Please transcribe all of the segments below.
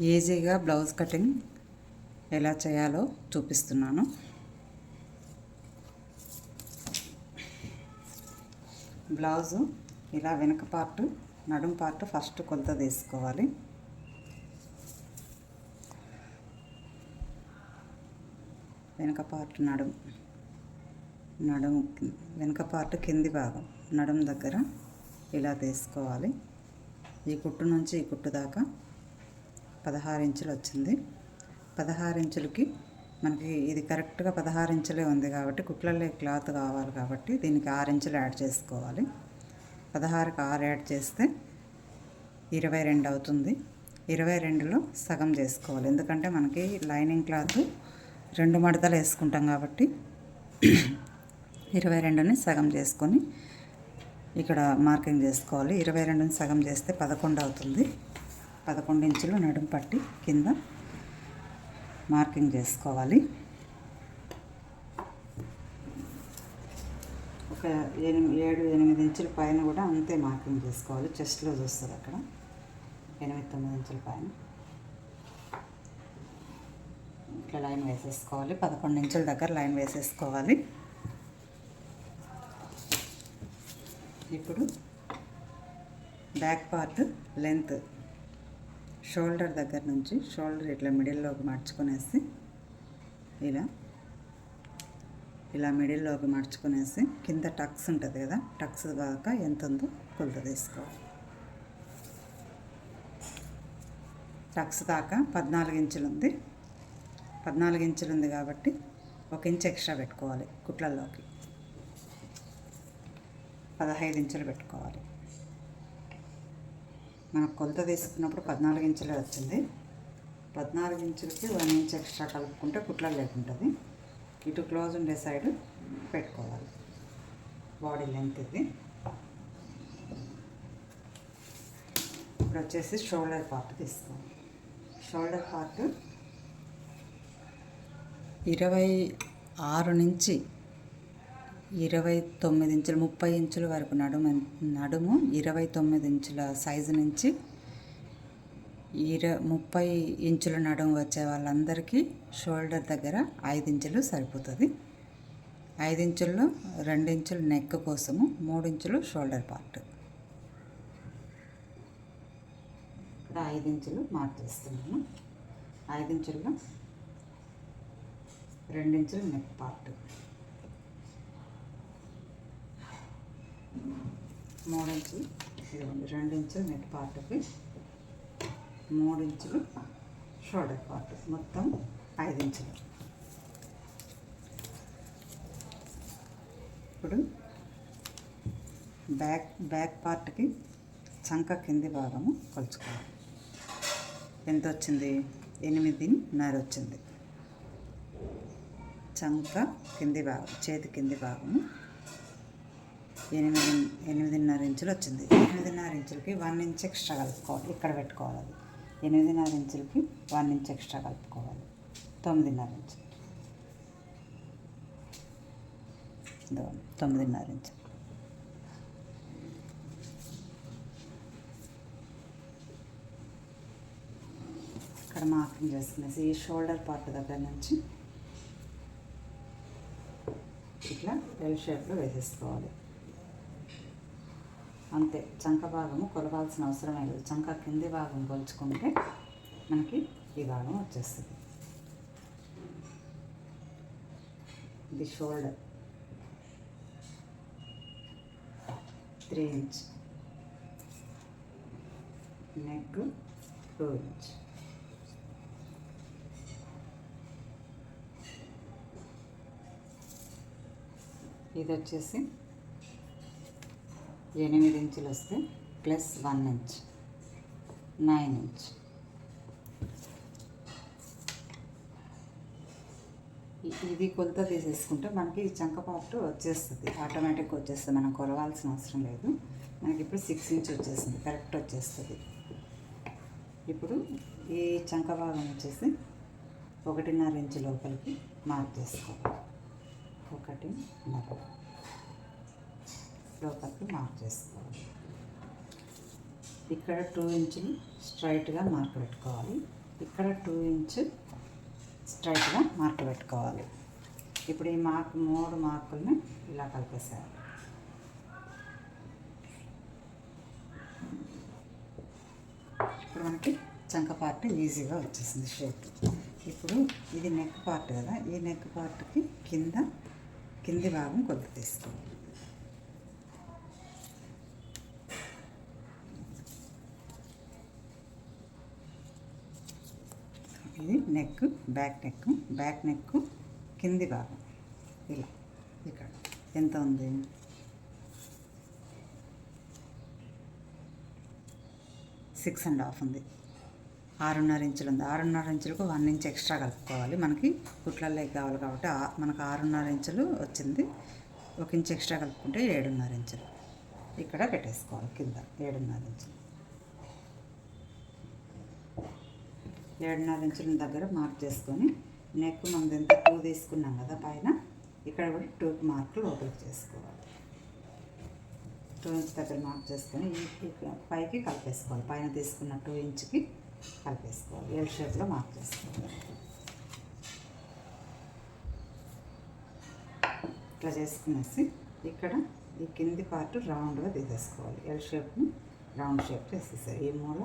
ఈజీగా blouse cutting ఎలా చేయాలో చూపిస్తున్నాను. బ్లౌజు ఇలా వెనక పార్ట్ నడుం పార్ట్ ఫస్ట్ కొలత తీసుకోవాలి. వెనక పార్ట్ నడుం వెనక పార్ట్ కింది భాగం నడుం దగ్గర ఇలా తీసుకోవాలి. ఈ కుట్టు నుంచి ఈ కుట్టు దాకా 16 ఇంచులు వచ్చింది. 16 ఇంచులకి మనకి ఇది కరెక్ట్గా 16 ఇంచులే ఉంది కాబట్టి కుట్లలో క్లాత్ కావాలి కాబట్టి దీనికి 6 ఇంచులు యాడ్ చేసుకోవాలి. 16కి 6 యాడ్ చేస్తే 22 అవుతుంది. 22లో సగం చేసుకోవాలి. ఎందుకంటే మనకి లైనింగ్ క్లాత్ 2 మడతలు వేసుకుంటాం కాబట్టి 22ని సగం చేసుకొని ఇక్కడ మార్కింగ్ చేసుకోవాలి. 22ని సగం చేస్తే 11 అవుతుంది. 11 ఇంచులు నడుం పట్టి కింద మార్కింగ్ చేసుకోవాలి. ఒక 7-8 ఇంచుల పైన కూడా అంతే మార్కింగ్ చేసుకోవాలి. చెస్ట్లో చూస్తుంది అక్కడ 8-9 ఇంచుల పైన ఇట్లా లైన్ వేసేసుకోవాలి. 11 ఇంచుల దగ్గర లైన్ వేసేసుకోవాలి. ఇప్పుడు బ్యాక్ పార్ట్ లెంత్ షోల్డర్ దగ్గర నుంచి షోల్డర్ ఇట్లా మిడిల్లోకి మడుచుకునేసి ఇలా మిడిల్లోకి మడుచుకునేసి కింద టక్స్ ఉంటుంది కదా, టక్స్ దాకా ఎంత ఉందో కొలత తీసుకోవాలి. టక్స్ దాకా 14 ఇంచులు ఉంది. 14 ఇంచులు ఉంది కాబట్టి 1 ఇంచ్ ఎక్స్ట్రా పెట్టుకోవాలి. కుట్లల్లోకి 15 ఇంచులు పెట్టుకోవాలి. మనకు కొలత తీసుకున్నప్పుడు 14 ఇంచులే వచ్చింది. 14 ఇంచులకి 1 ఇంచ్ ఎక్స్ట్రా కలుపుకుంటే కుట్ల లేకుంటుంది. ఇటు క్లోజ్ ఉండే సైడ్ పెట్టుకోవాలి. బాడీ లెంత్ ఇది. ఇప్పుడు వచ్చేసి షోల్డర్ పార్ట్ తీసుకోవాలి. షోల్డర్ పార్ట్ 26 నుంచి 29 ఇంచులు 30 ఇంచుల వరకు నడుము 29 ఇంచుల సైజు నుంచి 30 ఇంచుల నడుము వచ్చే వాళ్ళందరికీ షోల్డర్ దగ్గర 5 ఇంచులు సరిపోతుంది. 5 ఇంచుల్లో 2 ఇంచులు నెక్ కోసము, 3 ఇంచులు షోల్డర్ పార్ట్. ఇక్కడ 5 ఇంచులు మార్క్ చేస్తున్నాను. 5 ఇంచుల్లో 2 ఇంచులు నెక్ పార్ట్, 3 ఇంచులు 2 ఇంచులు నెక్ పార్ట్కి, 3 ఇంచులు షోల్డర్ పార్ట్, మొత్తం 5 ఇంచులు. ఇప్పుడు బ్యాక్ పార్ట్కి చంక కింది భాగము కొలుచుకోవాలి. ఎంత వచ్చింది? 8.5 వచ్చింది. చంక కింది భాగం, చేతి కింది భాగము 8.5 ఇంచులు వచ్చింది. 8.5 ఇంచులకి 1 ఇంచ్ ఎక్స్ట్రా కలుపుకోవాలి. ఇక్కడ పెట్టుకోవాలి. 8.5 ఇంచులకి 1 ఇంచ్ ఎక్స్ట్రా కలుపుకోవాలి. 9.5 ఇంచులు, 9.5 ఇంచులు. ఇక్కడ మార్కింగ్ చేసుకునేసి ఈ షోల్డర్ పార్ట్ దగ్గర నుంచి ఇట్లా ఎల్ షేప్లో వేసేసుకోవాలి. అంతే. చంక భాగము కొలవాల్సిన అవసరం లేదు. చంక కింది భాగం కొలుచుకుంటే మనకి ఈ భాగం వచ్చేస్తుంది. ఇది షోల్డర్ 3 ఇంచ్, నెక్ 2 ఇంచ్. ఇది వచ్చేసి 8 ఇంచులు వస్తే ప్లస్ 1 ఇంచ్ 9 ఇంచ్. ఇది కొలత తీసేసుకుంటే మనకి ఈ చంక పార్ట్ వచ్చేస్తుంది, ఆటోమేటిక్గా వచ్చేస్తుంది. మనం కొలవాల్సిన అవసరం లేదు. మనకి ఇప్పుడు 6 ఇంచ్ వచ్చేసింది, కరెక్ట్ వచ్చేస్తుంది. ఇప్పుడు ఈ చంక భాగం వచ్చేసి 1.5 ఇంచు లోపలికి మార్క్ చేసుకోవాలి. 1.5 లోపలికి మార్క్ చేసుకోవాలి. ఇక్కడ 2 ఇంచులు స్ట్రైట్గా మార్క్ పెట్టుకోవాలి. ఇక్కడ 2 ఇంచ్ స్ట్రైట్గా మార్క్ పెట్టుకోవాలి. ఇప్పుడు ఈ మార్క్ 3 మార్కుల్ని ఇలా కలిపేసేయాలి. ఇప్పుడు మనకి చంక పార్ట్ ఈజీగా వచ్చేసింది షేప్. ఇప్పుడు ఇది నెక్ పార్ట్ కదా, ఈ నెక్ పార్ట్కి కింది భాగం కొద్ది తీసుకోవాలి. ఇది నెక్, బ్యాక్ నెక్ కింది భాగం ఇలా ఇక్కడ ఎంత ఉంది, 6.5 ఉంది. 6.5 ఇంచులు ఉంది. 6.5 ఇంచులకు 1 ఇంచ్ ఎక్స్ట్రా కలుపుకోవాలి. మనకి కుట్లల్లో కావాలి కాబట్టి మనకు 6.5 ఇంచులు వచ్చింది. 1 ఇంచ్ ఎక్స్ట్రా కలుపుకుంటే 7.5 ఇంచులు ఇక్కడ పెట్టేసుకోవాలి. కింద 7.5 ఇంచులు, 7.5 ఇంచుల దగ్గర మార్క్ చేసుకొని నెక్ మనం ఎంత 2 తీసుకున్నాం కదా పైన, ఇక్కడ కూడా 2 మార్కులు లోపలికి చేసుకోవాలి. 2 ఇంచ్ దగ్గర మార్క్ చేసుకొని పైకి కలిపేసుకోవాలి. పైన తీసుకున్న 2 ఇంచ్కి కలిపేసుకోవాలి. ఎల్ షేప్లో మార్క్ చేసుకోవాలి. ఇట్లా చేసుకునేసి ఇక్కడ ఈ కింది పార్ట్ రౌండ్గా తీసేసుకోవాలి. ఎల్ షేప్ని రౌండ్ షేప్ చేసేసారు. ఈ మూల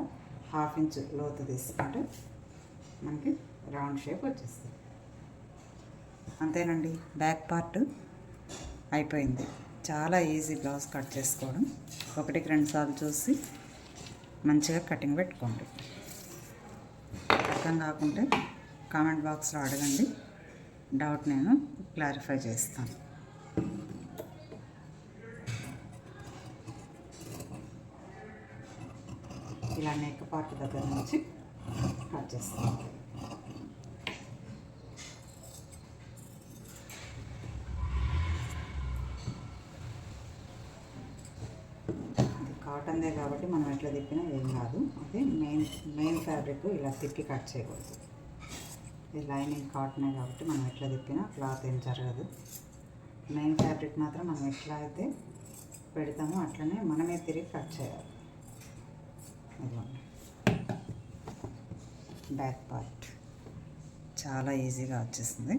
1/2 ఇంచ్ లోతు తీసుకుంటే మనకి రౌండ్ షేప్ వచ్చేస్తుంది. అంతేనండి, బ్యాక్ పార్ట్ అయిపోయింది. చాలా ఈజీ బ్లౌజ్ కట్ చేసుకోవడం. 1-2 సార్లు చూసి మంచిగా కటింగ్ పెట్టుకోండి. అర్థం కాకుంటే కామెంట్ బాక్స్లో అడగండి, డౌట్ నేను క్లారిఫై చేస్తాను. ఇలా నెక్ పార్ట్ దగ్గర నుంచి కట్ చేసుకోవాలి. కాటన్దే కాబట్టి మనం ఎట్లా తిప్పినా ఏం కాదు. అదే మెయిన్ ఫ్యాబ్రిక్ ఇలా తిప్పి కట్ చేయకూడదు. ఇది లైనింగ్ కాటనే కాబట్టి మనం ఎట్లా తిప్పినా క్లాత్ ఏం జరగదు. మెయిన్ ఫ్యాబ్రిక్ మాత్రం మనం ఎట్లా అయితే పెడతామో అట్లనే మనమే తిరిగి కట్ చేయాలి. ఇదిగోండి బ్యాక్ పార్ట్ చాలా ఈజీగా వచ్చేసింది.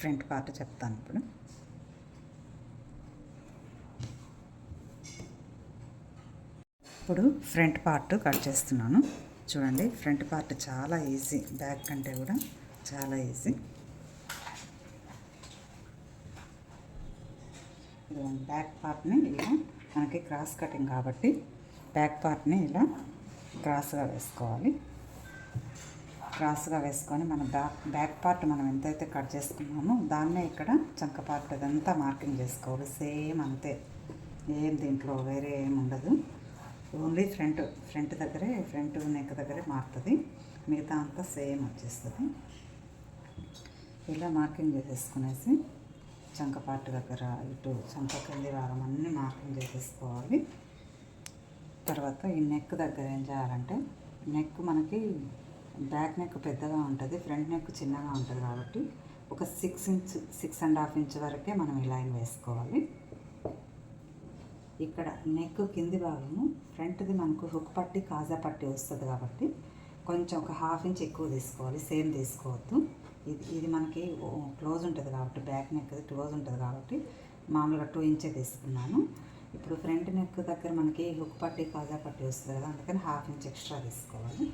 ఫ్రంట్ పార్ట్ చెప్తాను ఇప్పుడు. ఇప్పుడు ఫ్రంట్ పార్ట్ కట్ చేస్తున్నాను. చూడండి, ఫ్రంట్ పార్ట్ చాలా ఈజీ, బ్యాక్ కంటే కూడా చాలా ఈజీ. ఇదిగోండి బ్యాక్ పార్ట్ని ఇలా మనకి క్రాస్ కటింగ్ కాబట్టి బ్యాక్ పార్ట్ని ఇలా క్రాస్గా వేసుకోవాలి. క్రాస్గా వేసుకొని మన బ్యాక్ పార్ట్ మనం ఎంతైతే కట్ చేసుకున్నామో దాన్నే ఇక్కడ చంక పార్ట్ అదంతా మార్కింగ్ చేసుకోవాలి. సేమ్ అంతే, ఏం దీంట్లో వేరే ఏమి ఉండదు. ఓన్లీ ఫ్రంట్ దగ్గరే, ఫ్రంట్ నెక్ దగ్గరే మారుతుంది. మిగతా అంతా సేమ్ వచ్చేస్తుంది. ఇలా మార్కింగ్ చేసేసుకునేసి చంక పార్ట్ దగ్గర ఇటు చంక కింది భాగం అన్నీ మార్కింగ్ చేసేసుకోవాలి. తర్వాత ఈ నెక్ దగ్గర ఏం చేయాలంటే, నెక్ మనకి బ్యాక్ నెక్ పెద్దగా ఉంటుంది, ఫ్రంట్ నెక్ చిన్నగా ఉంటుంది కాబట్టి ఒక 6.5 ఇంచ్ వరకే మనం ఈ లైన్ వేసుకోవాలి. ఇక్కడ నెక్ కింది భాగము ఫ్రంట్ది మనకు హుక్ పట్టి కాజా పట్టి వస్తుంది కాబట్టి కొంచెం ఒక 1/2 ఇంచ్ ఎక్కువ తీసుకోవాలి. సేమ్ తీసుకోవద్దు. ఇది మనకి క్లోజ్ ఉంటుంది కాబట్టి, బ్యాక్ నెక్ క్లోజ్ ఉంటుంది కాబట్టి మామూలుగా 2 ఇంచే తీసుకున్నాను. ఇప్పుడు ఫ్రంట్ నెక్ దగ్గర మనకి హుక్ పట్టి కాజా పట్టి వస్తుంది కదా, అందుకని 1/2 ఇంచ్ ఎక్స్ట్రా తీసుకోవాలి.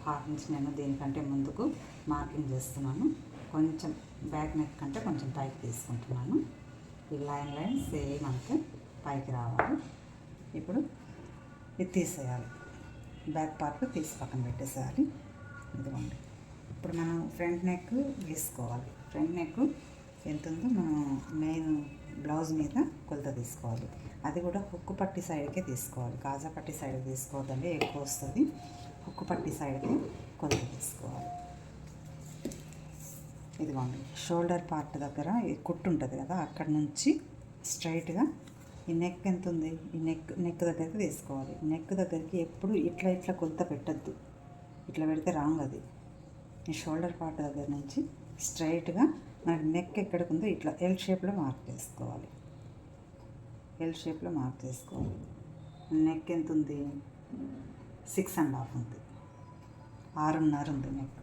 1/2 ఇంచ్ నేను దీనికంటే ముందుకు మార్కింగ్ చేస్తున్నాను. కొంచెం బ్యాక్ నెక్ కంటే కొంచెం పైకి తీసుకుంటున్నాను. ఈ లైన్ సేమ్ అంతే పైకి రావాలి. ఇప్పుడు ఇది తీసేయాలి. బ్యాక్ పార్ట్ తీసి పక్కన పెట్టేసేయాలి. ఇదిగోండి, ఇప్పుడు మనం ఫ్రంట్ నెక్ గీసుకోవాలి. ఫ్రంట్ నెక్ ఎంత ఉందో మనం మెయిన్ బ్లౌజ్ మీద కొలత తీసుకోవాలి. అది కూడా హుక్కు పట్టి సైడ్కే తీసుకోవాలి. కాజా పట్టి సైడ్కి తీసుకోవద్దండి, ఎక్కువ వస్తుంది. హుక్కు పట్టి సైడ్కి కొలత తీసుకోవాలి. ఇదిగోండి, షోల్డర్ పార్ట్ దగ్గర కుట్టు ఉంటుంది కదా, అక్కడ నుంచి స్ట్రైట్గా ఈ నెక్ ఎంత ఉంది, ఈ నెక్ దగ్గరికి తీసుకోవాలి. నెక్ దగ్గరికి ఎప్పుడు ఇట్లా కొలత పెట్టద్దు, ఇట్లా పెడితే రాంగ్ అది. ఈ షోల్డర్ పార్ట్ దగ్గర నుంచి స్ట్రైట్గా మనకి నెక్ ఎక్కడికి ఉందో ఇట్లా ఎల్ షేప్లో మార్క్ చేసుకోవాలి. ఎల్ షేప్లో మార్క్ చేసుకోవాలి. నెక్ ఎంత ఉంది, 6.5 ఉంది, 6.5 ఉంది నెక్.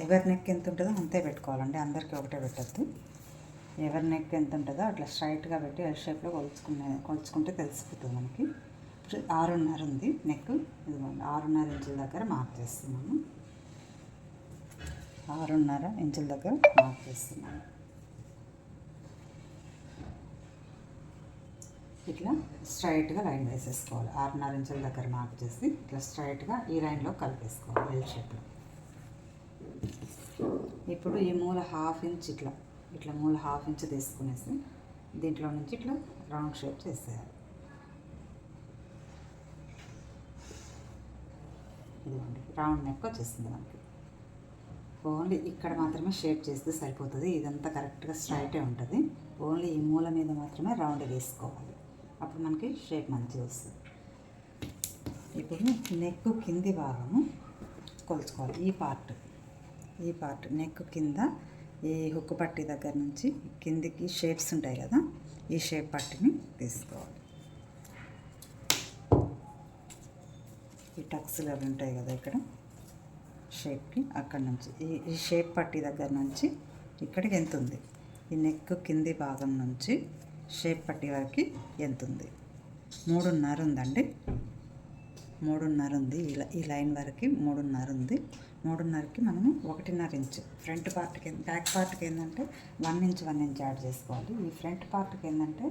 ఎవరి నెక్ ఎంత ఉంటుందో అంతే పెట్టుకోవాలండి, అందరికీ ఒకటే పెట్టద్దు. ఎవరి నెక్ ఎంత ఉంటుందో అట్లా స్ట్రైట్గా పెట్టి ఎల్ షేప్లో కొలుచుకుంటే తెలిసిపోతుంది మనకి. 6.5 ఉంది నెక్, ఇదిగోండి 6.5 ఇంచుల దగ్గర మార్క్ చేస్తున్నాను. 6.5 ఇంచుల దగ్గర మార్క్ చేస్తున్నాను. ఇట్లా స్ట్రైట్గా లైన్ వేసేసుకోవాలి. 6.5 ఇంచుల దగ్గర మార్క్ చేసి ఇట్లా స్ట్రైట్గా ఈ లైన్లో కలిపేసుకోవాలి ఎల్ షేప్లో. ఇప్పుడు ఈ మూల 1/2 ఇంచ్ ఇట్లా మూల 1/2 ఇంచ్ తీసుకునేసి దీంట్లో నుంచి ఇట్లా రౌండ్ షేప్ చేసేయాలి. ఇదిగోండి రౌండ్ నెక్ వచ్చేసింది మనకి. ఓన్లీ ఇక్కడ మాత్రమే షేప్ చేస్తే సరిపోతుంది, ఇదంతా కరెక్ట్గా స్ట్రైటే ఉంటుంది. ఓన్లీ ఈ మూల మీద మాత్రమే రౌండ్ వేసుకోవాలి, అప్పుడు మనకి షేప్ మంచిగా వస్తుంది. ఇప్పుడు నెక్ కింది భాగము కొలుచుకోవాలి. ఈ పార్ట్ నెక్ కింద ఈ హుక్కు పట్టి దగ్గర నుంచి కిందికి షేప్స్ ఉంటాయి కదా, ఈ షేప్ పట్టిని తీసుకోవాలి. ఈ టక్స్లు అవి ఉంటాయి కదా ఇక్కడ షేప్కి, అక్కడ నుంచి ఈ షేప్ పట్టి దగ్గర నుంచి ఇక్కడికి ఎంత ఉంది, ఈ నెక్ కింది భాగం నుంచి షేప్ పట్టి వరకు ఎంత ఉంది, 3.5 ఉందండి. 3.5 ఉంది, ఈ లైన్ వరకు 3.5 ఉంది. 3.5కి మనము 1.5 ఇంచ్ ఫ్రంట్ పార్ట్కి, బ్యాక్ పార్ట్కి ఏంటంటే 1 ఇంచ్ యాడ్ చేసుకోవాలి. ఈ ఫ్రంట్ పార్ట్కి ఏంటంటే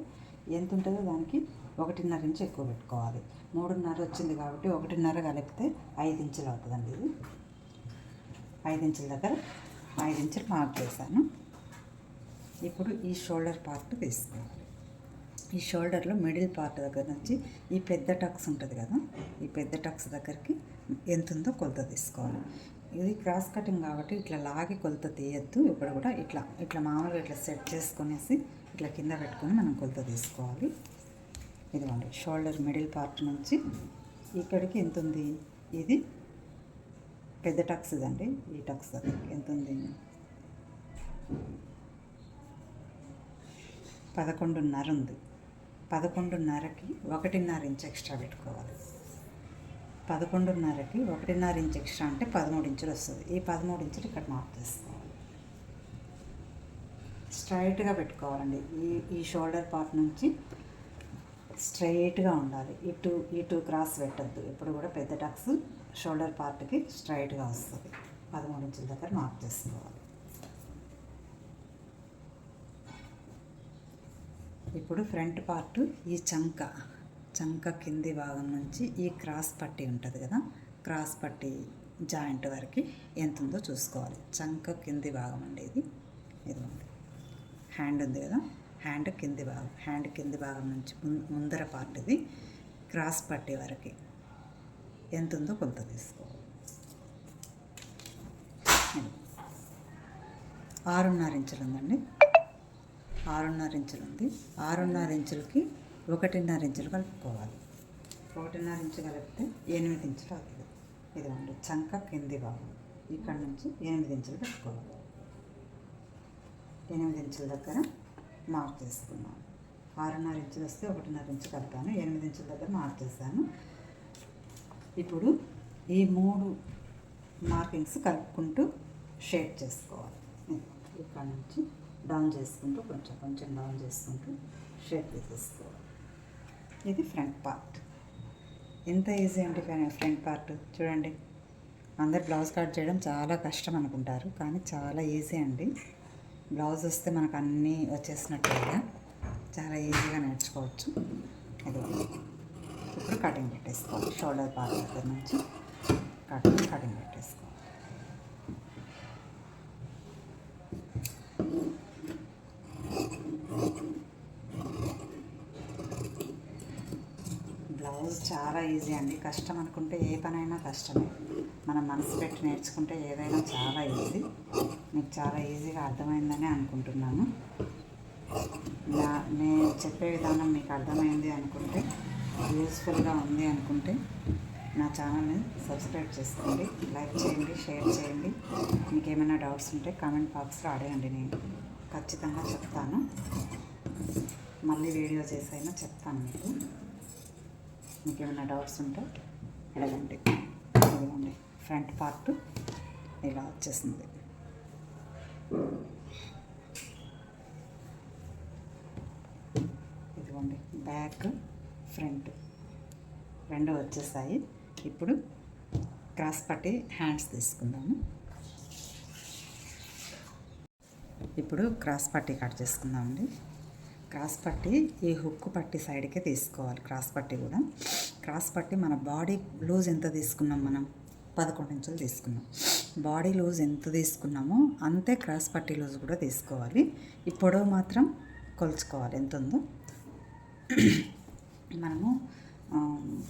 ఎంత ఉంటుందో దానికి 1.5 ఇంచ్ ఎక్కువ పెట్టుకోవాలి. 3.5 వచ్చింది కాబట్టి 1.5 కలిపితే 5 ఇంచులు అవుతుందండి. ఇది 5 ఇంచుల దగ్గర 5 ఇంచులు మార్క్ చేశాను. ఇప్పుడు ఈ షోల్డర్ పార్ట్ తీసుకోవాలి. ఈ షోల్డర్లో మిడిల్ పార్ట్ దగ్గర నుంచి ఈ పెద్ద టక్స్ ఉంటుంది కదా, ఈ పెద్ద టక్స్ దగ్గరికి ఎంత ఉందో కొలత తీసుకోవాలి. ఇది క్రాస్ కటింగ్ కాబట్టి ఇట్లా లాగి కొలత తీయద్దు. ఇప్పుడు కూడా ఇట్లా మామూలుగా ఇట్లా సెట్ చేసుకునేసి ఇట్లా కింద పెట్టుకొని మనం కొలత తీసుకోవాలి. ఇదిగోండి షోల్డర్ మిడిల్ పార్ట్ నుంచి ఇక్కడికి ఎంత ఉంది, ఇది పెద్ద టక్స్ ఇదండి. ఈ టక్స్ దగ్గరికి ఎంత ఉంది, 11.5 ఉంది. 11.5కి 1.5 ఇంచ్ ఎక్స్ట్రా పెట్టుకోవాలి. 11.5కి 1.5 ఇంచ్ ఎక్స్ట్రా అంటే 13 ఇంచులు వస్తుంది. ఈ 13 ఇంచులు ఇక్కడ మార్క్ చేసుకోవాలి. స్ట్రైట్గా పెట్టుకోవాలండి. ఈ షోల్డర్ పార్ట్ నుంచి స్ట్రైట్గా ఉండాలి, ఇటు క్రాస్ పెట్టద్దు. ఎప్పుడు కూడా పెద్ద టక్స్ షోల్డర్ పార్ట్కి స్ట్రైట్గా వస్తుంది. 13 ఇంచుల దగ్గర మార్క్ చేసుకోవాలి. ఇప్పుడు ఫ్రంట్ పార్ట్ ఈ చంక కింది భాగం నుంచి ఈ క్రాస్ పట్టి ఉంటుంది కదా, క్రాస్ పట్టి జాయింట్ వరకు ఎంత ఉందో చూసుకోవాలి. చంక కింది భాగం అండి ఇది. ఇదిగోండి హ్యాండ్ ఉంది కదా, హ్యాండ్ కింది భాగం నుంచి ముందర పార్ట్ ఇది క్రాస్ పట్టి వరకు ఎంత ఉందో కొలత తీసుకోవాలి. 6.5 ఇంచులు ఉందండి. 6.5 ఇంచులు ఉంది. 6.5 ఇంచులకి 1.5 ఇంచులు కలుపుకోవాలి. 1.5 ఇంచు కలిపితే 8 ఇంచులు అవుతుంది. ఇదిగోండి చంక కింది భాగం ఇక్కడ నుంచి 8 ఇంచులు పెట్టుకోవాలి. 8 ఇంచుల దగ్గర మార్క్ చేసుకున్నాను. 6.5 ఇంచులు వస్తే 1.5 ఇంచు కలిపాను. 8 ఇంచుల దగ్గర మార్క్ చేశాను. ఇప్పుడు ఈ 3 మార్కింగ్స్ కలుపుకుంటూ షేప్ చేసుకోవాలి. ఇక్కడ నుంచి డౌన్ చేసుకుంటూ కొంచెం డౌన్ చేసుకుంటూ షేప్ తీసేసుకోవాలి. ఇది ఫ్రంట్ పార్ట్. ఎంత ఈజీ అంటే ఫ్రంట్ పార్ట్ చూడండి. అందరు బ్లౌజ్ కట్ చేయడం చాలా కష్టం అనుకుంటారు, కానీ చాలా ఈజీ అండి. బ్లౌజ్ వస్తే మనకు అన్నీ వచ్చేసినట్టుగా చాలా ఈజీగా నేర్చుకోవచ్చు. ఇది ఇప్పుడు కటింగ్ పెట్టేసుకోవాలి. షోల్డర్ పార్ట్ దగ్గర నుంచి కటింగ్ పెట్టేసుకోవాలి. బ్లౌజ్ చాలా ఈజీ అండి. కష్టం అనుకుంటే ఏ పనైనా కష్టమే. మనం మనసు పెట్టి నేర్చుకుంటే ఏదైనా చాలా ఈజీ. మీకు చాలా ఈజీగా అర్థమైందని అనుకుంటున్నాను. నేను చెప్పే విధానం మీకు అర్థమైంది అనుకుంటే, యూస్ఫుల్గా ఉంది అనుకుంటే నా ఛానల్ని సబ్స్క్రైబ్ చేసుకోండి, లైక్ చేయండి, షేర్ చేయండి. మీకు ఏమైనా డౌట్స్ ఉంటే కామెంట్ బాక్స్లో అడగండి, నేను ఖచ్చితంగా చెప్తాను. మళ్ళీ వీడియో చేసైనా చెప్తాను. మీకు ఏమైనా డౌట్స్ ఉంటే ఇలాగండి ఇదిగోండి ఫ్రంట్ పార్ట్ ఇలా వచ్చేసింది. ఇదిగోండి బ్యాక్ ఫ్రంట్ రెండు వచ్చేసాయి. ఇప్పుడు క్రాస్ పట్టి హ్యాండ్స్ తీసుకుందాము. ఇప్పుడు క్రాస్ పట్టి కట్ చేసుకుందామండి. క్రాస్ పట్టి ఈ హుక్ పట్టి సైడ్కే తీసుకోవాలి. క్రాస్ పట్టి కూడా క్రాస్ పట్టి మన బాడీ లూజ్ ఎంత తీసుకున్నాం, మనం 11 ఇంచులు తీసుకున్నాం. బాడీ లూజ్ ఎంత తీసుకున్నామో అంతే క్రాస్ పట్టి లూజ్ కూడా తీసుకోవాలి. ఈ పొడవు మాత్రం కొలుచుకోవాలి ఎంత ఉందో. మనము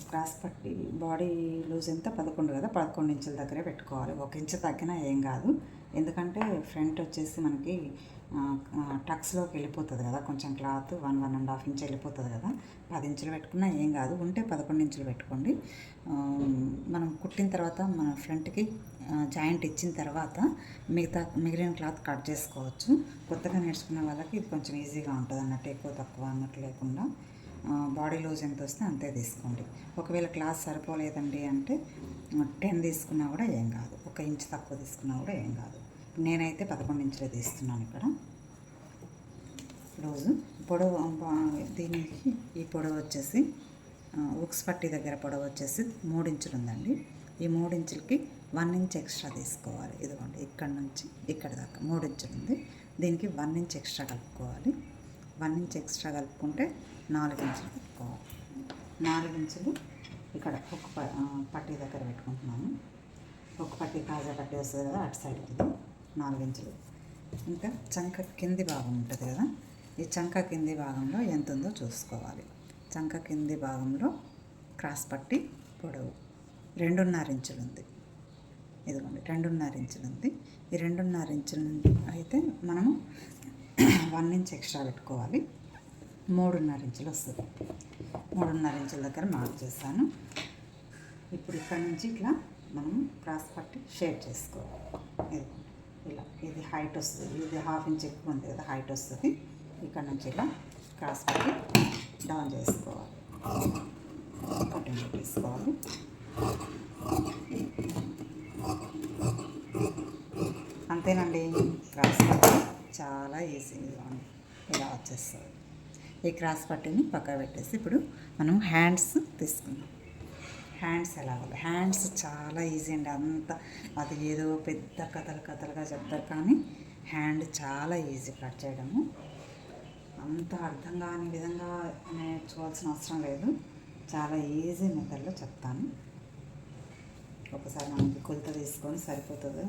క్రాస్ పట్టి బాడీ లూజ్ ఎంత 11 కదా, 11 ఇంచుల దగ్గరే పెట్టుకోవాలి. 1 ఇంచు తగ్గినా ఏం కాదు. ఎందుకంటే ఫ్రంట్ వచ్చేసి మనకి టక్స్లోకి వెళ్ళిపోతుంది కదా, కొంచెం క్లాత్ 1-1.5 ఇంచ్ వెళ్ళిపోతుంది కదా. 10 ఇంచులు పెట్టుకున్నా ఏం కాదు, ఉంటే 11 ఇంచులు పెట్టుకోండి. మనం కుట్టిన తర్వాత మన ఫ్రంట్కి జాయింట్ ఇచ్చిన తర్వాత మిగిలిన క్లాత్ కట్ చేసుకోవచ్చు. కొత్తగా నేర్చుకునే వాళ్ళకి ఇది కొంచెం ఈజీగా ఉంటుంది అన్నట్టు, ఎక్కువ తక్కువ అన్నట్టు లేకుండా బాడీ లూజ్ ఎంత వస్తే అంతే తీసుకోండి. ఒకవేళ క్లాత్ సరిపోలేదండి అంటే 10 తీసుకున్నా కూడా ఏం కాదు, 1 ఇంచ్ తక్కువ తీసుకున్నా కూడా ఏం కాదు. నేనైతే 11 ఇంచులే తీస్తున్నాను. ఇక్కడ లూజు పొడవు దీనికి ఈ పొడవు వచ్చేసి ఉక్స్ పట్టి దగ్గర పొడవు వచ్చేసి 3 ఇంచులు ఉందండి. ఈ 3 ఇంచులకి 1 ఇంచ్ ఎక్స్ట్రా తీసుకోవాలి. ఇదిగోండి ఇక్కడ నుంచి ఇక్కడ దాకా 3 ఇంచులు ఉంది. దీనికి 1 ఇంచ్ ఎక్స్ట్రా కలుపుకోవాలి. 1 ఇంచ్ ఎక్స్ట్రా కలుపుకుంటే 4 ఇంచులు పెట్టుకోవాలి. 4 ఇంచులు ఇక్కడ ఒక పట్టి దగ్గర పెట్టుకుంటున్నాను. ఒక పట్టి కాజా పట్టి వస్తుంది కదా, అటు సైడ్కి 4 ఇంచులు. ఇంకా చంక కింది భాగం ఉంటుంది కదా, ఈ చంక కింది భాగంలో ఎంత ఉందో చూసుకోవాలి. చంక కింది భాగంలో క్రాస్ పట్టి పొడవు 2.5 ఇంచులు ఉంది. ఇదిగోండి 2.5 ఇంచులు ఉంది. ఈ 2.5 ఇంచులు అయితే మనము 1 ఇంచ్ ఎక్స్ట్రా పెట్టుకోవాలి. 3.5 ఇంచులు వస్తుంది. 3.5 ఇంచుల దగ్గర మార్క్ చేస్తాను. ఇప్పుడు ఇక్కడ నుంచి ఇట్లా మనం క్రాస్ పట్టి షేప్ చేసుకోవాలి. ఇలా ఇది హైట్ వస్తుంది, ఇది 1/2 ఇంచ్ ఎక్కువ ఉంది కదా, హైట్ వస్తుంది. ఇక్కడ నుంచి ఇలా క్రాస్ పట్టి డౌన్ చేసుకోవాలి, కటింగ్ పెట్టేసుకోవాలి. అంతేనండి, క్రాస్ పట్టి చాలా ఈజీగా ఇలా వచ్చేస్తుంది. ఈ క్రాస్ పట్టిని పక్కన పెట్టేసి ఇప్పుడు మనం హ్యాండ్స్ తీసుకుందాం. హ్యాండ్స్ ఎలాగో హ్యాండ్స్ చాలా ఈజీ అండి. అది ఏదో పెద్ద కథలుగా చెప్తారు, కానీ హ్యాండ్ చాలా ఈజీ కట్ చేయడము. అంత అర్థం కాని విధంగా నేర్చుకోవాల్సిన అవసరం లేదు, చాలా ఈజీ మెథడ్లో చెప్తాను. ఒకసారి మనకి కొలత తీసుకొని సరిపోతుంది.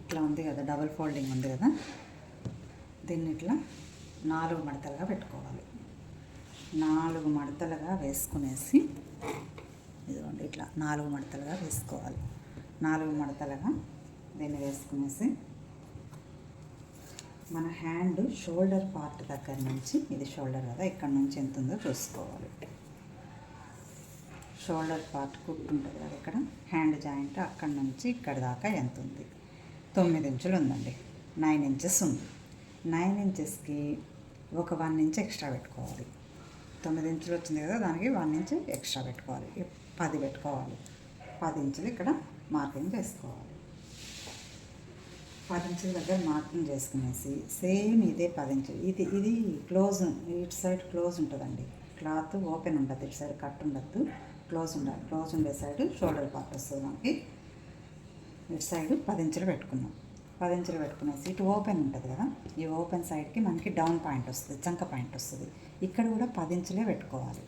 ఇట్లా ఉంది కదా, డబుల్ ఫోల్డింగ్ ఉంది కదా, దీన్ని ఇట్లా 4 మడతలుగా పెట్టుకోవాలి. 4 మడతలుగా వేసుకునేసి ఇదిగోండి ఇట్లా 4 మడతలుగా వేసుకోవాలి. 4 మడతలుగా దీన్ని వేసుకునేసి మన హ్యాండ్ షోల్డర్ పార్ట్ దగ్గర నుంచి, ఇది షోల్డర్ కదా, ఇక్కడ నుంచి ఎంత ఉందో చూసుకోవాలి. షోల్డర్ పార్ట్ కుట్టు ఉంటుంది కదా, ఇక్కడ హ్యాండ్ జాయింట్ అక్కడ నుంచి ఇక్కడ దాకా ఎంత ఉంది, 9 ఇంచులు ఉందండి. 9 ఇంచెస్ ఉంది. 9 ఇంచెస్కి ఒక 1 ఇంచ్ ఎక్స్ట్రా పెట్టుకోవాలి. 9 ఇంచులు వచ్చింది కదా, దానికి 1 ఇంచ్ ఎక్స్ట్రా పెట్టుకోవాలి. 10 పెట్టుకోవాలి. 10 ఇంచులు ఇక్కడ మార్కింగ్ చేసుకోవాలి. 10 ఇంచుల దగ్గర మార్కింగ్ చేసుకునేసి సేమ్ ఇదే 10 ఇంచులు, ఇది క్లోజ్, ఇటు సైడ్ క్లోజ్ ఉంటుందండి. క్లాత్ ఓపెన్ ఉండదు, ఇటు సైడ్ కట్ ఉండద్దు, క్లోజ్ ఉండాలి. క్లోజ్ ఉండే సైడ్ షోల్డర్ పార్ట్ వస్తుంది మనకి. ఇటు సైడ్ 10 ఇంచులు పెట్టుకున్నాం. 10 ఇంచులు పెట్టుకునేసి ఇటు ఓపెన్ ఉంటుంది కదా, ఈ ఓపెన్ సైడ్కి మనకి డౌన్ పాయింట్ వస్తుంది, చంక పాయింట్ వస్తుంది. ఇక్కడ కూడా 10 ఇంచులే పెట్టుకోవాలి.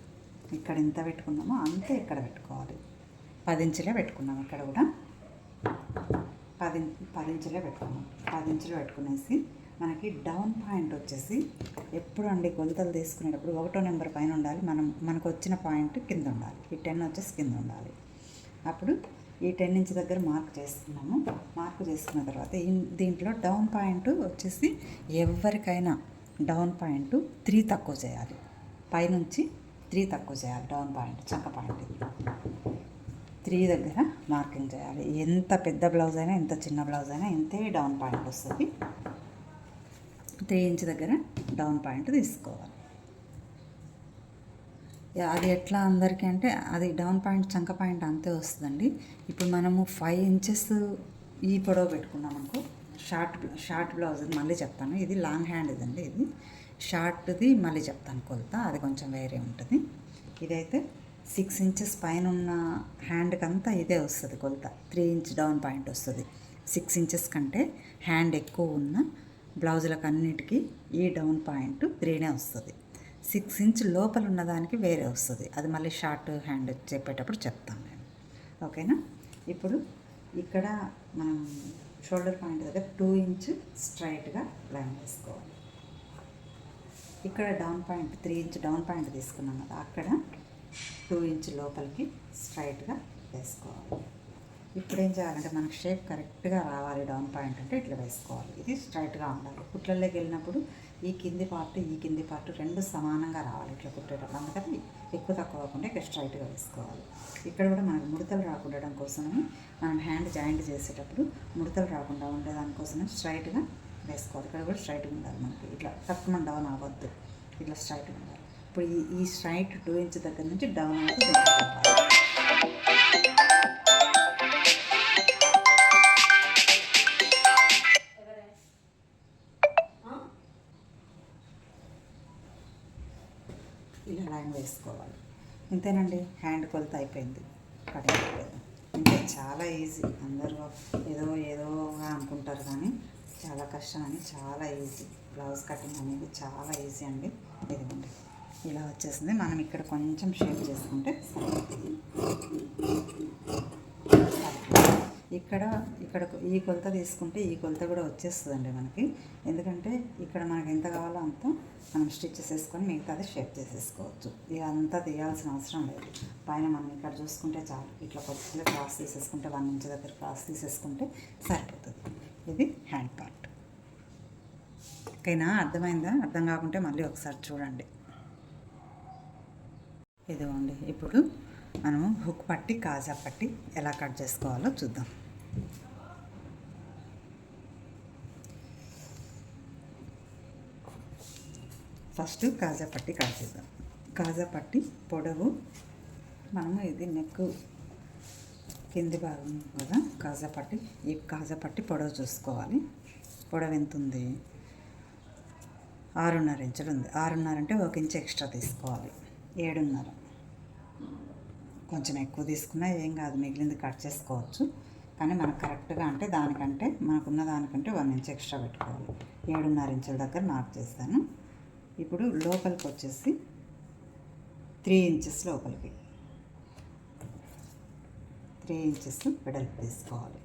ఇక్కడ ఎంత పెట్టుకున్నామో అంతే ఇక్కడ పెట్టుకోవాలి. 10 ఇంచులే పెట్టుకున్నాం. ఇక్కడ కూడా 10 ఇంచులే పెట్టుకున్నాం. 10 ఇంచులు పెట్టుకునేసి మనకి డౌన్ పాయింట్ వచ్చేసి ఎప్పుడు అండి కొలతలు తీసుకునేటప్పుడు 1వ నెంబర్ పైన ఉండాలి, మనకు వచ్చిన పాయింట్ కింద ఉండాలి. ఈ 10 వచ్చేసి కింద ఉండాలి. అప్పుడు ఈ 10 ఇంచ్ దగ్గర మార్క్ చేసుకున్నాము. మార్క్ చేసుకున్న తర్వాత దీంట్లో డౌన్ పాయింట్ వచ్చేసి ఎవరికైనా డౌన్ పాయింట్ 3 తక్కువ చేయాలి. పైనుంచి 3 తక్కువ చేయాలి. డౌన్ పాయింట్ చంక పాయింట్ 3 దగ్గర మార్కింగ్ చేయాలి. ఎంత పెద్ద బ్లౌజ్ అయినా ఎంత చిన్న బ్లౌజ్ అయినా ఇంతే డౌన్ పాయింట్ వస్తుంది. 3 ఇంచ్ దగ్గర డౌన్ పాయింట్ తీసుకోవాలి. అది ఎట్లా అందరికీ అంటే అది డౌన్ పాయింట్ చంక పాయింట్ అంతే వస్తుందండి. ఇప్పుడు మనము 5 ఇంచెస్ ఈ పొడవు పెట్టుకున్నాం అనుకో, షార్ట్ బ్లౌజ్ మళ్ళీ చెప్తాను. ఇది లాంగ్ హ్యాండ్ ఇదండి, ఇది షార్ట్ది మళ్ళీ చెప్తాను కొలత, అది కొంచెం వేరే ఉంటుంది. ఇదైతే 6 ఇంచెస్ పైన ఉన్న హ్యాండ్కి అంతా ఇదే వస్తుంది కొలత. 3 ఇంచ్ డౌన్ పాయింట్ వస్తుంది. 6 ఇంచెస్ కంటే హ్యాండ్ ఎక్కువ ఉన్న బ్లౌజులకు అన్నిటికీ ఈ డౌన్ పాయింట్ 3నే వస్తుంది. 6 ఇంచ్ లోపల ఉన్నదానికి వేరే వస్తుంది. అది మళ్ళీ షార్ట్ హ్యాండ్ చెప్పేటప్పుడు చెప్తాను నేను, ఓకేనా. ఇప్పుడు ఇక్కడ మనం షోల్డర్ పాయింట్ దగ్గర 2 ఇంచ్ స్ట్రైట్గా లైన్ వేసుకోవాలి. ఇక్కడ down point 3 inch down point తీసుకున్నాం కదా, అక్కడ 2 ఇంచ్ లోపలికి స్ట్రైట్గా వేసుకోవాలి. ఇప్పుడు ఏం చేయాలంటే మనకు షేప్ కరెక్ట్గా రావాలి. డౌన్ పాయింట్ అంటే ఇట్లా వేసుకోవాలి. ఇది స్ట్రైట్గా ఉండాలి. కుట్లలోకి వెళ్ళినప్పుడు ఈ కింది పార్ట్ రెండు సమానంగా రావాలి ఇట్లా కుట్టేటప్పుడు. అందుకని ఎక్కువ తక్కువ కాకుండా ఇక్కడ స్ట్రైట్గా వేసుకోవాలి. ఇక్కడ కూడా మనకు ముడతలు రాకుండా కోసమని మనం హ్యాండ్ జాయింట్ చేసేటప్పుడు ముడతలు రాకుండా ఉండేదానికోసమే స్ట్రైట్గా వేసుకోవాలి. ఇక్కడ కూడా స్ట్రైట్గా ఉండాలి. మనకి ఇట్లా తక్కువ డౌన్ అవ్వద్దు, ఇట్లా స్ట్రైట్గా ఉండాలి. ఇప్పుడు ఈ స్ట్రైట్ 2 ఇంచ్ దగ్గర నుంచి డౌన్ అవుతుంది. ఇలా లైన్ వేసుకోవాలి. ఇంతేనండి, హ్యాండ్ కొలత అయిపోయింది, కటింగ్ అయిపోయింది. అంటే చాలా ఈజీ. అందరూ ఏదోగా అనుకుంటారు కానీ చాలా కష్టం అని, చాలా ఈజీ. బ్లౌజ్ కటింగ్ అనేది చాలా ఈజీ అండి. ఇదిగోండి ఇలా వచ్చేసింది. మనం ఇక్కడ కొంచెం షేప్ చేసుకుంటే ఇక్కడ ఈ కొలత తీసుకుంటే ఈ కొలత కూడా వచ్చేస్తుందండి మనకి. ఎందుకంటే ఇక్కడ మనకి ఎంత కావాలో అంత మనం స్టిచ్చెస్ వేసుకొని మిగతాది షేప్ చేసేసుకోవచ్చు. ఇక అంతా తీయాల్సిన అవసరం లేదు. పైన మనం ఇక్కడ చూసుకుంటే చాలు. ఇట్లా కొద్దిగా క్రాస్ తీసేసుకుంటే 1 ఇంచ్ దగ్గర క్రాస్ తీసేసుకుంటే సరిపోతుంది. ఇది హ్యాండ్ పార్ట్. ఓకేనా, అర్థమైందా? అర్థం కాకుంటే మళ్ళీ ఒకసారి చూడండి. ఇదిగోండి, ఇప్పుడు మనము హుక్ పట్టి కాజా పట్టి ఎలా కట్ చేసుకోవాలో చూద్దాం. ఫస్ట్ కాజా పట్టి కట్ చేద్దాం. కాజా పట్టి పొడవు మనము ఇది నెక్ కింది భాగం కదా కాజా పట్టి, ఈ కాజా పట్టి పొడవు చూసుకోవాలి. పొడవు ఎంత ఉంది? 6.5 ఇంచులు ఉంది. 6.5 అంటే 1 ఇంచ్ ఎక్స్ట్రా తీసుకోవాలి. 7.5. కొంచెం ఎక్కువ తీసుకున్నా ఏం కాదు, మిగిలింది కట్ చేసుకోవచ్చు. కానీ మనకు కరెక్ట్గా అంటే దానికంటే మనకున్న దానికంటే 1 ఇంచ్ ఎక్స్ట్రా పెట్టుకోవాలి. 7.5 ఇంచుల దగ్గర మార్క్ చేస్తాను. ఇప్పుడు లోపలికి వచ్చేసి 3 ఇంచెస్ లోపలికి 3 ఇంచెస్ వెడల్పు తీసుకోవాలి.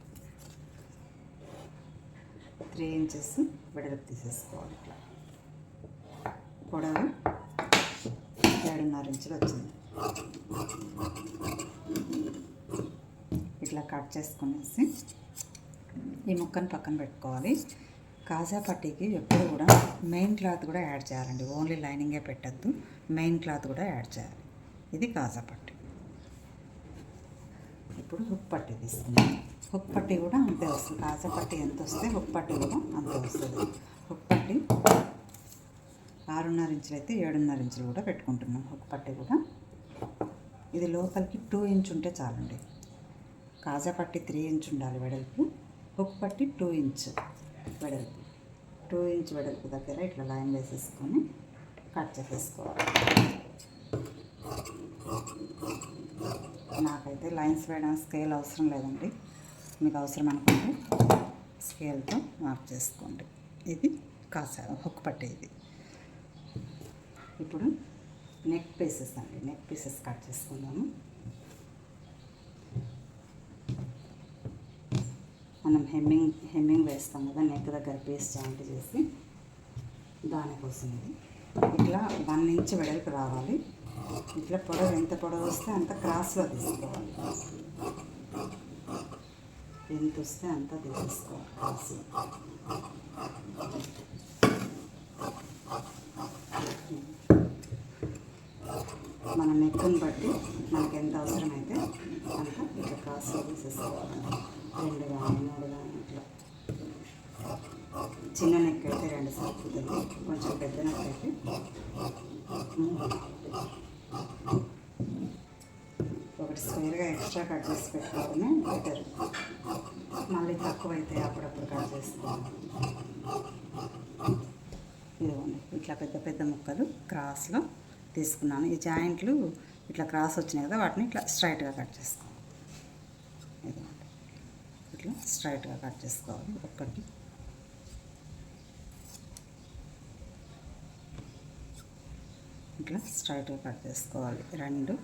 3 ఇంచెస్ వెడల్పు తీసేసుకోవాలి. ఇట్లా పొడవు 7.5 ఇంచులు వచ్చింది. ఇట్లా కట్ చేసుకునేసి ఈ ముక్కను పక్కన పెట్టుకోవాలి. కాజా పట్టీకి ఎప్పుడు కూడా మెయిన్ క్లాత్ కూడా యాడ్ చేయాలండి. ఓన్లీ లైనింగే పెట్టద్దు, మెయిన్ క్లాత్ కూడా యాడ్ చేయాలి. ఇది కాజా పట్టీ. ఇప్పుడు హుక్ పట్టీ తీసుకుందాం. హుక్ పట్టీ కూడా అంతే వస్తుంది. కాజా పట్టీ ఎంత వస్తే హుక్ పట్టీ కూడా అంతే వస్తుంది. హుక్ పట్టీ 6.5 ఇంచులు అయితే 7.5 ఇంచులు కూడా పెట్టుకుంటున్నాం. హుక్ పట్టీ కూడా ఇది లోపలికి 2 ఇంచ్ ఉంటే చాలండి. కాజా పట్టీ 3 ఇంచ్ ఉండాలి వెడల్పు, హుక్ పట్టీ 2 ఇంచ్ వెడల్పు. 2 ఇంచ్ వెడల్పు దగ్గర ఇట్లా లైన్ వేసేసుకొని కట్ చేసేసుకోవాలి. నాకైతే లైన్స్ వేయడానికి స్కేల్ అవసరం లేదండి. మీకు అవసరం అనుకుంటే స్కేల్తో మార్క్ చేసుకోండి. ఇది కాజా హుక్ పట్టీ. ఇది ఇప్పుడు నెక్ పీసెస్ అండి. నెక్ పీసెస్ కట్ చేసుకుందాము. మనం హెమ్మింగ్ వేస్తాం కదా, నెక్ దగ్గర పీస్ జాయింట్ చేసి దానికోసం ఇది ఇట్లా 1 ఇంచ్ వెడల్పు రావాలి. ఇట్లా పొడవు ఎంత పొడవు వస్తే అంత క్రాస్లో తీసుకోవాలి. ఎంత వస్తే అంత తీసేసుకోవాలి క్రాస్లో. మన నెక్కుని బట్టి మనకు ఎంత అవసరమైతే అంత ఇట్లా క్రాస్లో తీసేసుకోవాలండి. 2 కానీ 3 కానీ ఇట్లా. చిన్న నెక్ అయితే 2 సరిపోతుంది, కొంచెం పెద్ద నెక్ అయితే 3. ఒకటి స్క్వేర్గా ఎక్స్ట్రా కట్ చేసి పెట్టుకోవడమే బెటర్. మళ్ళీ తక్కువ అయితే అప్పుడప్పుడు కట్ చేసుకోవాలి. ఇదిగోండి ఇట్లా పెద్ద పెద్ద ముక్కలు క్రాస్లో తీసుకున్నాను. ఈ జాయింట్లు ఇట్లా క్రాస్ వచ్చినాయి కదా, వాటిని ఇట్లా స్ట్రైట్గా కట్ చేసుకోవాలి. ఇదిగోండి ఇట్లా స్ట్రైట్గా కట్ చేసుకోవాలి. ఒక్కటి ఇట్లా స్ట్రైట్గా కట్ చేసుకోవాలి. 2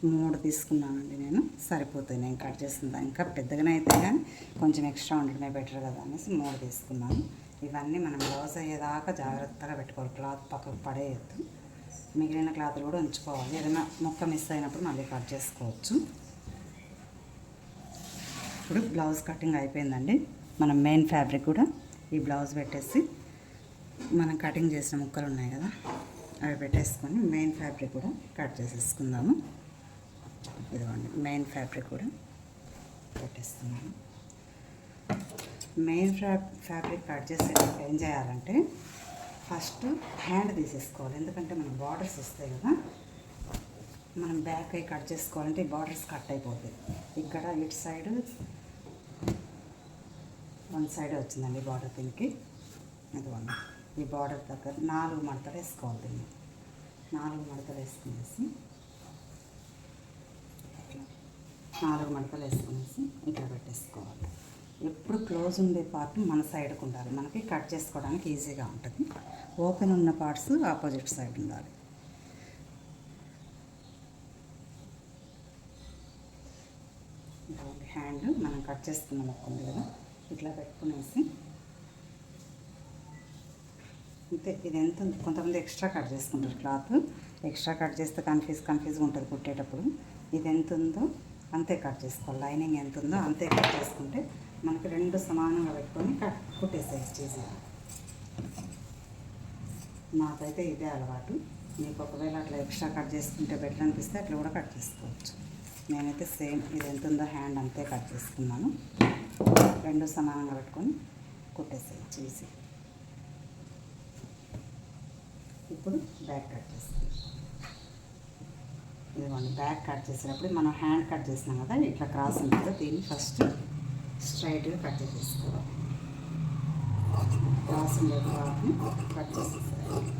3 తీసుకున్నానండి నేను. సరిపోతాయి నేను కట్ చేసిన. ఇంకా పెద్దగానే అయితే కానీ కొంచెం ఎక్స్ట్రా ఉండడమే బెటర్ కదా అనేసి 3 తీసుకున్నాను. ఇవన్నీ మనం బ్లౌజ్ అయ్యేదాకా జాగ్రత్తగా పెట్టుకోవాలి. క్లాత్ పక్కకు పడేయద్దు. మిగిలిన క్లాత్లు కూడా ఉంచుకోవాలి. ఏదైనా ముక్క మిస్ అయినప్పుడు మళ్ళీ కట్ చేసుకోవచ్చు. ఇప్పుడు బ్లౌజ్ కటింగ్ అయిపోయిందండి. మనం మెయిన్ ఫ్యాబ్రిక్ కూడా ఈ బ్లౌజ్ పెట్టేసి మనం కటింగ్ చేసిన ముక్కలు ఉన్నాయి కదా, అవి పెట్టేసుకొని మెయిన్ ఫ్యాబ్రిక్ కూడా కట్ చేసేసుకుందాము. ఇదిగోండి మెయిన్ ఫ్యాబ్రిక్ కూడా పెట్టేస్తున్నాను. మెయిన్ ఫ్యాబ్రిక్ కట్ చేసేటప్పుడు ఏం చేయాలంటే ఫస్ట్ హ్యాండ్ తీసేసుకోవాలి. ఎందుకంటే మనకు బార్డర్స్ వస్తాయి కదా, మనం బ్యాక్ అయి కట్ చేసుకోవాలంటే ఈ బార్డర్స్ కట్ అయిపోతాయి. ఇక్కడ ఇటు సైడ్ 1 సైడ్ వచ్చిందండి బార్డర్. దీనికి ఇదిగోండి ఈ బార్డర్ దగ్గర 4 మడతలు వేసుకోవాలి. దీన్ని 4 మడతలు వేసుకునేసి 4 మడతలు వేసుకునేసి ఇట్లా పెట్టేసుకోవాలి. ఎప్పుడు క్లోజ్ ఉండే పార్ట్ మన సైడ్కి ఉండాలి, మనకి కట్ చేసుకోవడానికి ఈజీగా ఉంటుంది. ఓపెన్ ఉన్న పార్ట్స్ ఆపోజిట్ సైడ్ ఉండాలి. హ్యాండ్ మనం కట్ చేసుకున్న మొక్క ఉంది కదా, ఇట్లా పెట్టుకునేసి అంతే. ఇది ఎంత ఉంది, కొంతమంది ఎక్స్ట్రా కట్ చేసుకుంటారు. క్లాత్ ఎక్స్ట్రా కట్ చేస్తే కన్ఫ్యూజ్గా ఉంటుంది కుట్టేటప్పుడు. ఇది ఎంత ఉందో అంతే కట్ చేసుకోవాలి. లైనింగ్ ఎంత ఉందో అంతే కట్ చేసుకుంటే మనకి 2 సమానంగా పెట్టుకొని కుట్టేసేయచ్చు ఈజీగా. నాకైతే ఇదే అలవాటు. మీకు ఒకవేళ అట్లా ఎక్స్ట్రా కట్ చేసుకుంటే బెటర్ అనిపిస్తే అట్లా కూడా కట్ చేసుకోవచ్చు. నేనైతే సేమ్ ఇది ఎంత ఉందో హ్యాండ్ అంతే కట్ చేసుకున్నాను. 2 సమానంగా పెట్టుకొని కుట్టేసేయచ్చు ఈజీ. ఇప్పుడు బ్యాక్ కట్ చేస్తాం. ఇదిగోండి బ్యాక్ కట్ చేసేటప్పుడు మనం హ్యాండ్ కట్ చేసినాం కదా, ఇట్లా క్రాస్ ఉంది కదా, దీన్ని ఫస్ట్ స్ట్రైట్గా కట్ చేసేసుకోవాలి. క్రాస్ ఉండే క్లాత్ని కట్ చేసేసుకోవాలి.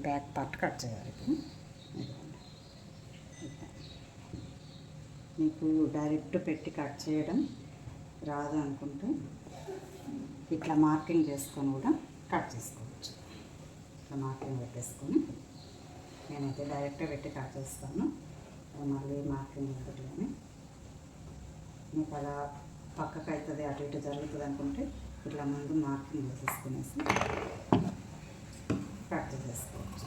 బ్యాక్ పార్ట్ కట్ చేయాలి. మీకు డైరెక్ట్ పెట్టి కట్ చేయడం రాదు అనుకుంటే ఇట్లా మార్కింగ్ చేసుకొని కూడా కట్ చేసుకోవచ్చు. ఇట్లా మార్కింగ్ పెట్టేసుకొని, నేనైతే డైరెక్ట్గా పెట్టి కట్ చేస్తాను. మళ్ళీ మార్కింగ్ ఉంటుంది కానీ మీకు అలా పక్కకు అవుతుంది, అటు ఇటు జరుగుతుంది అనుకుంటే ఇట్లా ముందు మార్కింగ్ వేసేసుకునేసి కట్ చేసేసుకోవచ్చు.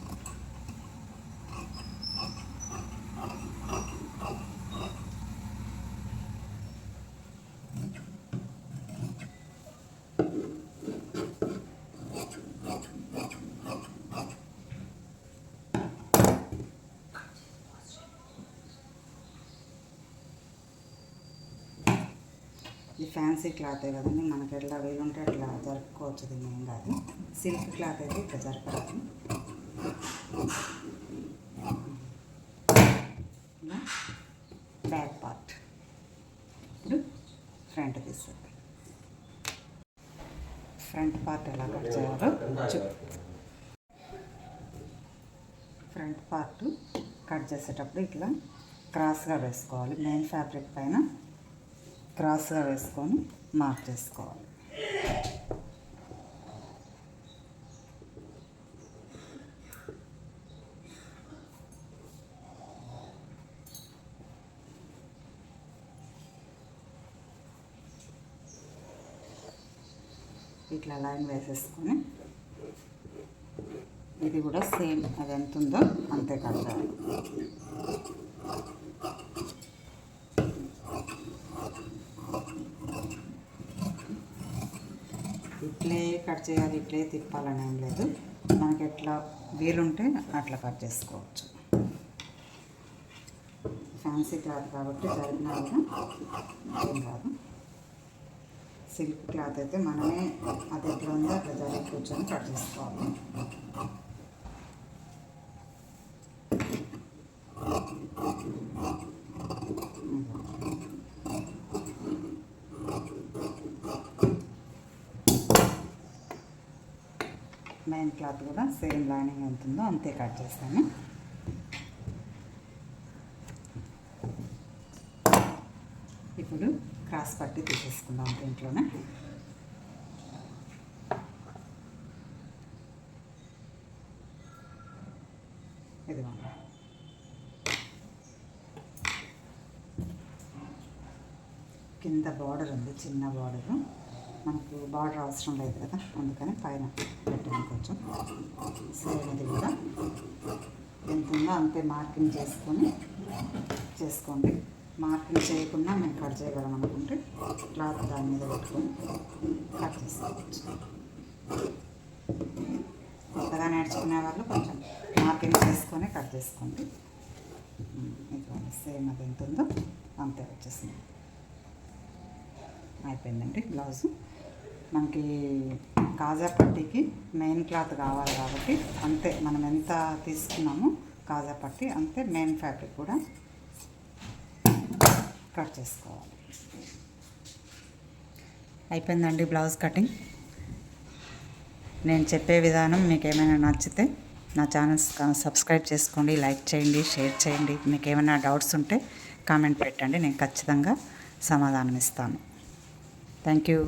ఇది ఫ్యాన్సీ క్లాతే కదండి, మనకి ఎట్లా వీలుంటే అట్లా జరుపుకోవచ్చు. దీన్ని ఏం కాదు. సిల్క్ క్లాత్ అయితే ఇట్లా జరపరాదు. బ్యాక్ పార్ట్ ఇప్పుడు ఫ్రంట్ తీసేది. ఫ్రంట్ పార్ట్ ఎలా కట్ చేయాలో ఫ్రంట్ పార్ట్ కట్ చేసేటప్పుడు ఇట్లా క్రాస్గా వేసుకోవాలి. మెయిన్ ఫ్యాబ్రిక్ పైన క్రాస్గా వేసుకొని మార్క్ చేసుకోవాలి. ఇట్లా లైన్ వేసేసుకొని ఇది కూడా సేమ్ అది ఎంత ఉందో అంతే కట్ చేయాలి. ఈ ఇట్లే కట్ చేయాలి, ఇట్లే తిప్పాలని ఏం లేదు. మనకి ఎట్లా వీలుంటే అట్లా కట్ చేసుకోవచ్చు. ఫ్యాన్సీ క్లాత్ కాబట్టి జరిగినా కూడా ఏం కాదు. సిల్క్ క్లాత్ అయితే మనమే అది ఎట్లా ఉందో అట్లా జరిగి కూర్చొని కట్ చేసుకోవాలి. మెయిన్ క్లాత్ కూడా సేమ్ లైనింగ్ ఎంత ఉందో అంతే కట్ చేస్తాను. ఇప్పుడు క్రాస్ పట్టి తీసేసుకుందాం దీంట్లోనే. ఇదిగోండి, కింద బార్డర్ ఉంది, చిన్న బార్డరు. మనకు బార్డర్ అవసరం లేదు కదా, అందుకని పైన పెట్టాను కొంచెం. సేమ్ ఇది కూడా ఎంత ఉందో అంతే మార్కింగ్ చేసుకోండి. మార్కింగ్ చేయకుండా మేము కట్ చేయగలం అనుకుంటే క్లాత్ దాని మీద పెట్టుకొని కట్ చేసుకోవచ్చు. కొత్తగా నేర్చుకునే వాళ్ళు కొంచెం మార్కింగ్ చేసుకొని కట్ చేసుకోండి. ఇదిగోండి, సేమ్ అది ఎంత ఉందో అంతే వచ్చేసింది. అయిపోయిందండి బ్లౌజు. మనకి కాజా పట్టీకి మెయిన్ క్లాత్ కావాలి కాబట్టి అంతే, మనం ఎంత తీసుకున్నామో కాజా పట్టీ అంతే మెయిన్ ఫ్యాబ్రిక్ కూడా కట్ చేసుకోవాలి. అయిపోయిందండి బ్లౌజ్ కటింగ్. నేను చెప్పే విధానం మీకు ఏమైనా నచ్చితే నా ఛానల్ సబ్స్క్రైబ్ చేసుకోండి, లైక్ చేయండి, షేర్ చేయండి. మీకు ఏమైనా డౌట్స్ ఉంటే కామెంట్ పెట్టండి, నేను ఖచ్చితంగా సమాధానం ఇస్తాను. Thank you.